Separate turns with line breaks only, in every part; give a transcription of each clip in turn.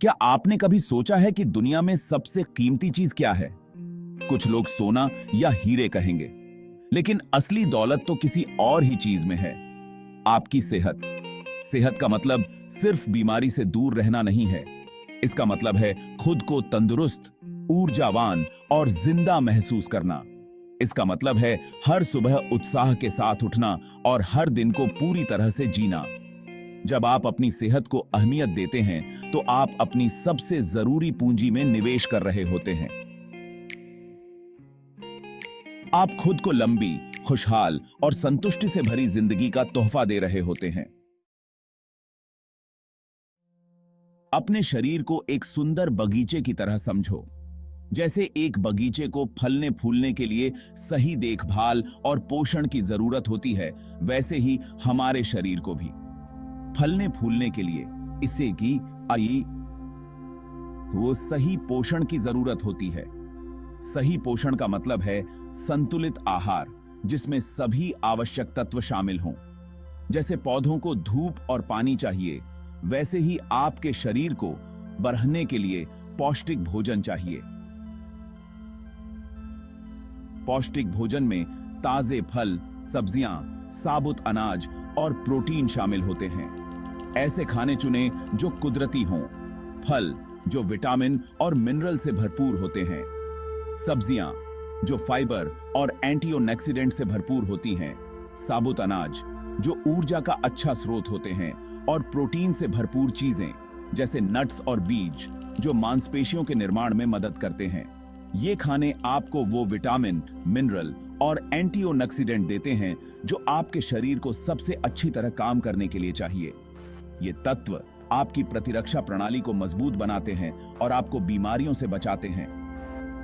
क्या आपने कभी सोचा है कि दुनिया में सबसे कीमती चीज क्या है? कुछ लोग सोना या हीरे कहेंगे, लेकिन असली दौलत तो किसी और ही चीज में है। आपकी सेहत। सेहत का मतलब सिर्फ बीमारी से दूर रहना नहीं है। इसका मतलब है खुद को तंदुरुस्त, ऊर्जावान और जिंदा महसूस करना। इसका मतलब है हर सुबह उत्साह के साथ उठना और हर दिन को पूरी तरह से जीना। जब आप अपनी सेहत को अहमियत देते हैं तो आप अपनी सबसे जरूरी पूंजी में निवेश कर रहे होते हैं। आप खुद को लंबी, खुशहाल और संतुष्टि से भरी जिंदगी का तोहफा दे रहे होते हैं। अपने शरीर को एक सुंदर बगीचे की तरह समझो। जैसे एक बगीचे को फलने फूलने के लिए सही देखभाल और पोषण की जरूरत होती है, वैसे ही हमारे शरीर को भी फलने फूलने के लिए इससे की आई वो सही पोषण की जरूरत होती है। सही पोषण का मतलब है संतुलित आहार, जिसमें सभी आवश्यक तत्व शामिल हों। जैसे पौधों को धूप और पानी चाहिए, वैसे ही आपके शरीर को बढ़ने के लिए पौष्टिक भोजन चाहिए। पौष्टिक भोजन में ताजे फल, सब्जियां, साबुत अनाज और प्रोटीन शामिल होते हैं। ऐसे खाने चुनें जो कुदरती हों। फल जो विटामिन और मिनरल से भरपूर होते हैं। सब्जियां जो फाइबर और एंटीऑक्सीडेंट से भरपूर होती हैं। साबुत अनाज जो ऊर्जा का अच्छा स्रोत होते हैं। और प्रोटीन से भरपूर चीजें जैसे नट्स और बीज जो मांसपेशियों के निर्माण में मदद करते हैं। ये खाने आपको वो विटामिन, मिनरल और एंटीऑक्सीडेंट देते हैं जो आपके शरीर को सबसे अच्छी तरह काम करने के लिए चाहिए। ये तत्व आपकी प्रतिरक्षा प्रणाली को मजबूत बनाते हैं और आपको बीमारियों से बचाते हैं।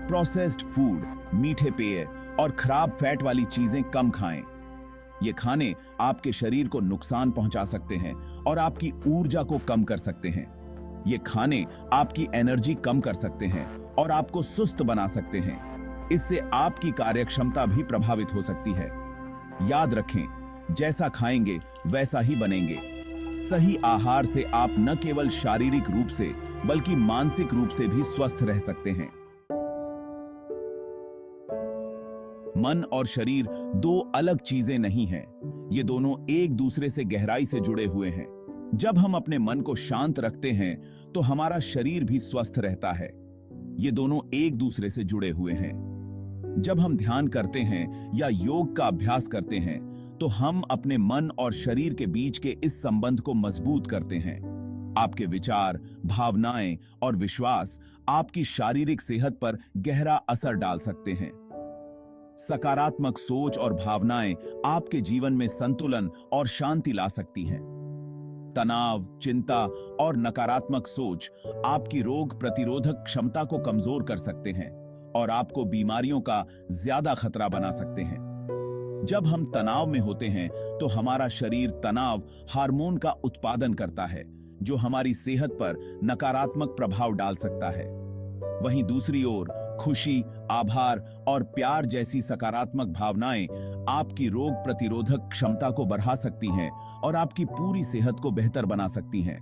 प्रोसेस्ड फूड, मीठे पेय और खराब फैट वाली चीजें कम खाएं। ये खाने आपके शरीर को नुकसान पहुंचा सकते हैं और आपकी ऊर्जा को कम कर सकते हैं। ये खाने आपकी एनर्जी कम कर सकते हैं और आपको सुस्त बना सकते हैं। इससे आपकी कार्यक्षमता भी प्रभावित हो सकती है। याद रखें, जैसा खाएंगे वैसा ही बनेंगे। सही आहार से आप न केवल शारीरिक रूप से बल्कि मानसिक रूप से भी स्वस्थ रह सकते हैं। मन और शरीर दो अलग चीजें नहीं हैं। ये दोनों एक दूसरे से गहराई से जुड़े हुए हैं। जब हम अपने मन को शांत रखते हैं तो हमारा शरीर भी स्वस्थ रहता है। ये दोनों एक दूसरे से जुड़े हुए हैं। जब हम ध्यान करते हैं या योग का अभ्यास करते हैं तो हम अपने मन और शरीर के बीच के इस संबंध को मजबूत करते हैं। आपके विचार, भावनाएं और विश्वास आपकी शारीरिक सेहत पर गहरा असर डाल सकते हैं। सकारात्मक सोच और भावनाएं आपके जीवन में संतुलन और शांति ला सकती हैं। तनाव, चिंता और नकारात्मक सोच आपकी रोग प्रतिरोधक क्षमता को कमजोर कर सकते हैं और आपको बीमारियों का ज्यादा खतरा बना सकते हैं। जब हम तनाव में होते हैं तो हमारा शरीर तनाव हार्मोन का उत्पादन करता है, जो हमारी सेहत पर नकारात्मक प्रभाव डाल सकता है। वहीं दूसरी ओर खुशी, आभार और प्यार जैसी सकारात्मक भावनाएं आपकी रोग प्रतिरोधक क्षमता को बढ़ा सकती हैं और आपकी पूरी सेहत को बेहतर बना सकती हैं।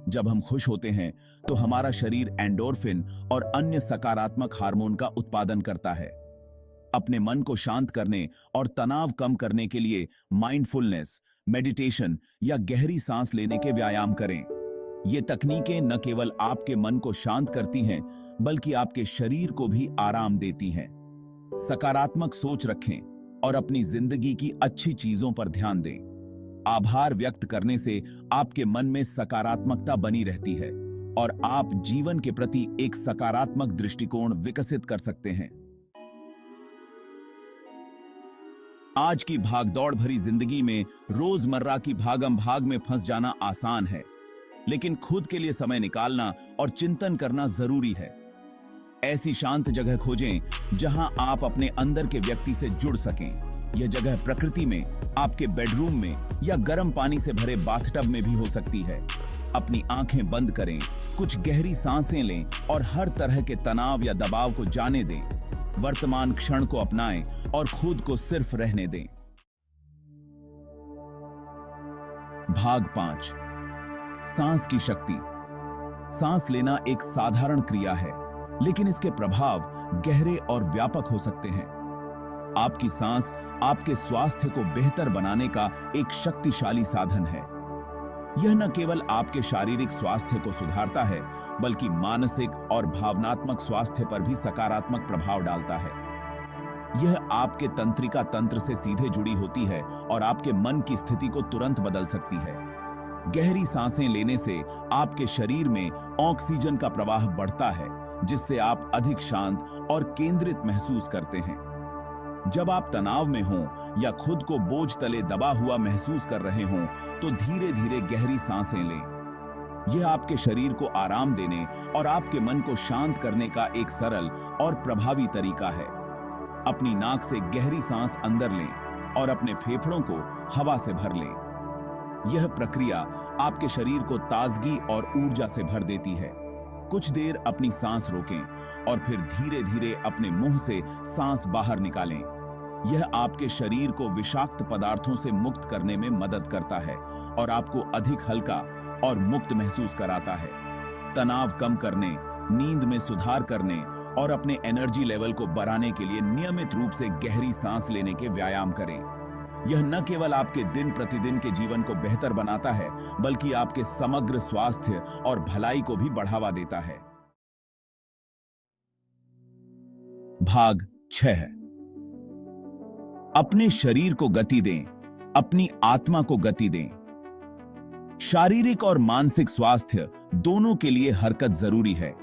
जब हम खुश होते हैं तो हमारा शरीर एंडोर्फिन और अन्य सकारात्मक हार्मोन का उत्पादन करता है। अपने मन को शांत करने और तनाव कम करने के लिए माइंडफुलनेस, मेडिटेशन या गहरी सांस लेने के व्यायाम करें। ये तकनीकें न केवल आपके मन को शांत करती हैं, बल्कि आपके शरीर को भी आराम देती हैं। सकारात्मक सोच रखें और अपनी जिंदगी की अच्छी चीजों पर ध्यान दें। आभार व्यक्त करने से आपके मन में सकारात्मकता बनी रहती है और आप जीवन के प्रति एक सकारात्मक दृष्टिकोण विकसित कर सकते हैं। आज की भागदौड़ भरी जिंदगी में रोजमर्रा की भागम भाग में फंस जाना आसान है, लेकिन खुद के लिए समय निकालना और चिंतन करना जरूरी है। ऐसी शांत जगह खोजें जहां आप अपने अंदर के व्यक्ति से जुड़ सकें। यह जगह प्रकृति में, आपके बेडरूम में या गर्म पानी से भरे बाथटब में भी हो सकती है। अपनी आंखें बंद करें, कुछ गहरी सांसें लें और हर तरह के तनाव या दबाव को जाने दें। वर्तमान क्षण को अपनाएं और खुद को सिर्फ रहने दें। भाग 5, सांस की शक्ति। सांस लेना एक साधारण क्रिया है, लेकिन इसके प्रभाव गहरे और व्यापक हो सकते हैं। आपकी सांस आपके स्वास्थ्य को बेहतर बनाने का एक शक्तिशाली साधन है। यह न केवल आपके शारीरिक स्वास्थ्य को सुधारता है, बल्कि मानसिक और भावनात्मक स्वास्थ्य पर भी सकारात्मक प्रभाव डालता है। यह आपके तंत्रिका तंत्र से सीधे जुड़ी होती है और आपके मन की स्थिति को तुरंत बदल सकती है। गहरी सांसें लेने से आपके शरीर में ऑक्सीजन का प्रवाह बढ़ता है, जिससे आप अधिक शांत और केंद्रित महसूस करते हैं। जब आप तनाव में हों या खुद को बोझ तले दबा हुआ महसूस कर रहे हों, तो धीरे धीरे गहरी सांसें लें। यह आपके शरीर को आराम देने और आपके मन को शांत करने का एक सरल और प्रभावी तरीका है। अपनी नाक से गहरी सांस अंदर लें और अपने फेफड़ों को हवा से भर लें। यह प्रक्रिया आपके शरीर को ताजगी और ऊर्जा से भर देती है। कुछ देर अपनी सांस रोकें और फिर धीरे धीरे अपने मुंह से सांस बाहर निकालें। यह आपके शरीर को विषाक्त पदार्थों से मुक्त करने में मदद करता है और आपको अधिक हल्का और मुक्त महसूस कराता है। तनाव कम करने, नींद में सुधार करने और अपने एनर्जी लेवल को बढ़ाने के लिए नियमित रूप से गहरी सांस लेने के व्यायाम करें। यह न केवल आपके दिन प्रतिदिन के जीवन को बेहतर बनाता है, बल्कि आपके समग्र स्वास्थ्य और भलाई को भी बढ़ावा देता है। भाग 6। अपने शरीर को गति दें, अपनी आत्मा को गति दें। शारीरिक और मानसिक स्वास्थ्य दोनों के लिए हरकत जरूरी है।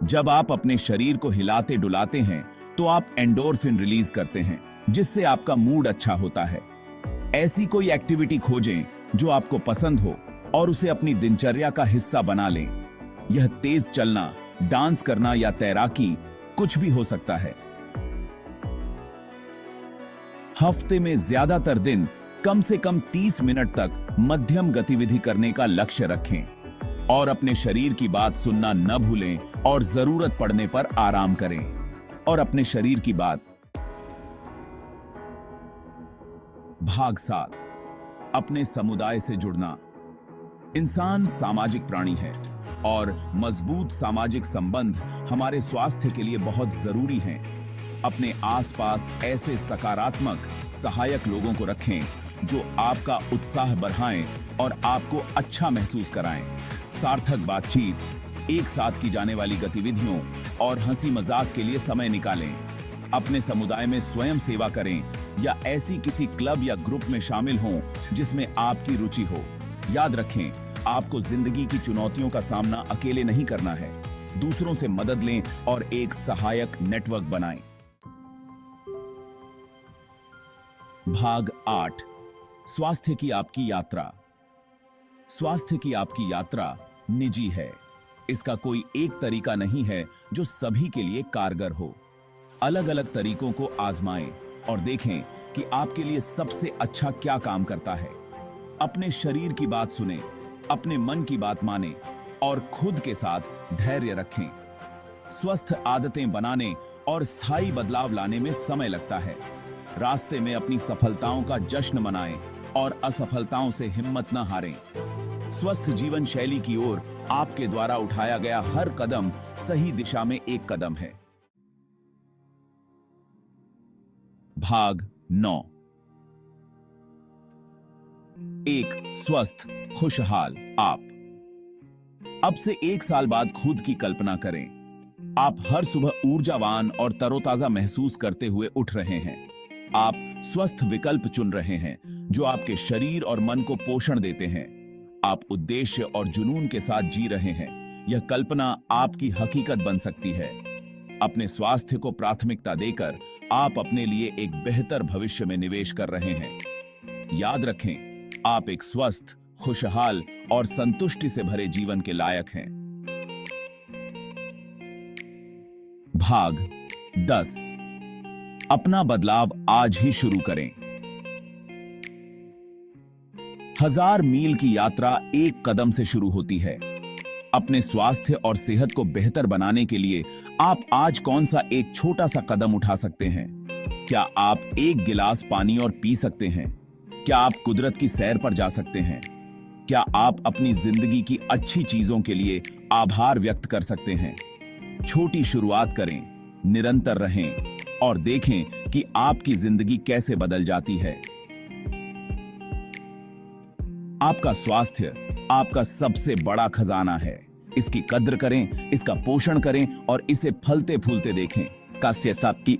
जब आप अपने शरीर को हिलाते डुलाते हैं, तो आप एंडोर्फिन रिलीज करते हैं, जिससे आपका मूड अच्छा होता है। ऐसी कोई एक्टिविटी खोजें जो आपको पसंद हो और उसे अपनी दिनचर्या का हिस्सा बना लें। यह तेज चलना, डांस करना या तैराकी कुछ भी हो सकता है। हफ्ते में ज्यादातर दिन कम से कम 30 मिनट तक मध्यम गतिविधि करने का लक्ष्य रखें और अपने शरीर की बात सुनना न भूलें और जरूरत पड़ने पर आराम करें। और अपने शरीर की बात। भाग 7। अपने समुदाय से जुड़ना। इंसान सामाजिक प्राणी है और मजबूत सामाजिक संबंध हमारे स्वास्थ्य के लिए बहुत जरूरी हैं। अपने आसपास ऐसे सकारात्मक, सहायक लोगों को रखें जो आपका उत्साह बढ़ाएं और आपको अच्छा महसूस कराएं। सार्थक बातचीत, एक साथ की जाने वाली गतिविधियों और हंसी मजाक के लिए समय निकालें। अपने समुदाय में स्वयं सेवा करें या ऐसी किसी क्लब या ग्रुप में शामिल हों जिसमें आपकी रुचि हो। याद रखें, आपको जिंदगी की चुनौतियों का सामना अकेले नहीं करना है। दूसरों से मदद लें और एक सहायक नेटवर्क बनाएं। भाग 8। स्वास्थ्य की आपकी यात्रा। स्वास्थ्य की आपकी यात्रा निजी है। इसका कोई एक तरीका नहीं है जो सभी के लिए कारगर हो। अलग अलग तरीकों को आजमाएं और देखें कि आपके लिए सबसे अच्छा क्या काम करता है। अपने शरीर की बात सुनें, अपने मन की बात मानें और खुद के साथ धैर्य रखें। स्वस्थ आदतें बनाने और स्थायी बदलाव लाने में समय लगता है। रास्ते में अपनी सफलताओं का जश्न मनाएं और असफलताओं से हिम्मत न हारें। स्वस्थ जीवन शैली की ओर आपके द्वारा उठाया गया हर कदम सही दिशा में एक कदम है। भाग 9। एक स्वस्थ, खुशहाल आप। अब से 1 साल बाद खुद की कल्पना करें। आप हर सुबह ऊर्जावान और तरोताजा महसूस करते हुए उठ रहे हैं। आप स्वस्थ विकल्प चुन रहे हैं जो आपके शरीर और मन को पोषण देते हैं। आप उद्देश्य और जुनून के साथ जी रहे हैं। यह कल्पना आपकी हकीकत बन सकती है। अपने स्वास्थ्य को प्राथमिकता देकर आप अपने लिए एक बेहतर भविष्य में निवेश कर रहे हैं। याद रखें, आप एक स्वस्थ, खुशहाल और संतुष्टि से भरे जीवन के लायक हैं। भाग 10। अपना बदलाव आज ही शुरू करें। 1000 मील की यात्रा एक कदम से शुरू होती है। अपने स्वास्थ्य और सेहत को बेहतर बनाने के लिए आप आज कौन सा एक छोटा सा कदम उठा सकते हैं? क्या आप 1 गिलास पानी और पी सकते हैं? क्या आप कुदरत की सैर पर जा सकते हैं? क्या आप अपनी जिंदगी की अच्छी चीजों के लिए आभार व्यक्त कर सकते हैं। छोटी शुरुआत करें, निरंतर रहें और देखें कि आपकी जिंदगी कैसे बदल जाती है। आपका स्वास्थ्य आपका सबसे बड़ा खजाना है। इसकी कद्र करें, इसका पोषण करें और इसे फलते फूलते देखें। कास्य साप की